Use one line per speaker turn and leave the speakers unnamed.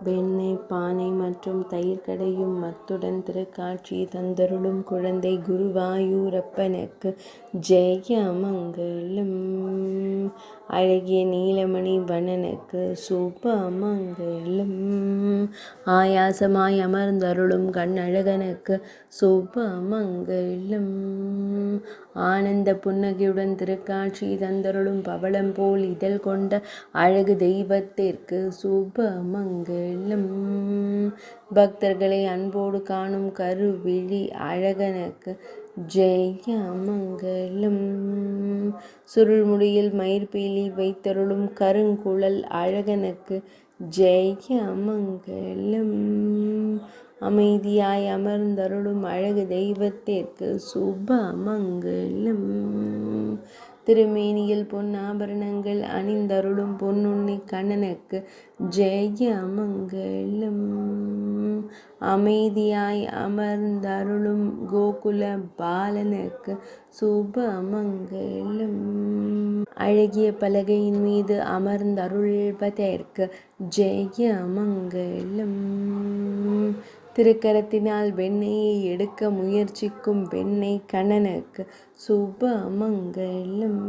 வெண்ணெய் பானை மற்றும் தயிர் கடையும் மத்துடன் திருக்காட்சி தந்தருளும் குழந்தை குருவாயூரப்பனுக்கு ஜெயமங்கலம். அழகிய நீலமணி வண்ணனுக்கு சுபமங்கலம். ஆயாசமாய் அமர்ந்தருளும் கண்ணழகனுக்கு சுபமங்கலம். ஆனந்த புன்னகையுடன் திருக்காட்சி தந்தருளும் பவளம் போல் இதழ் கொண்ட அழகு தெய்வத்திற்கு சுபமங்கலம். பக்தர்களை அன்போடு காணும் கருவிழி அழகனுக்கு ஜெயமங்கலம். சுருள்முடியில் மயிர்பீலி வைத்தருளும் கருங்குழல் அழகனுக்கு ஜெயமங்கலம். அமைதியாய் அமர்ந்தருளும் அழகு தெய்வத்திற்கு சுபமங்கலம். திருமேனியில் பொன்னாபரணங்கள் அணிந்தருளும் பொன்னுண்ணி கண்ணனுக்கு ஜெயமங்கலம். அமைதியாய் அமர்ந்தருளும் கோகுல பாலனுக்கு சுபமங்கலம். அழகிய பலகையின் மீது அமர்ந்தருள்வதற்கு ஜெயமங்கலம். திருக்கரத்தினால் வெண்ணெயை எடுக்க முயற்சிக்கும் வெண்ணெய் கண்ணனுக்கு சுபமங்கலம்.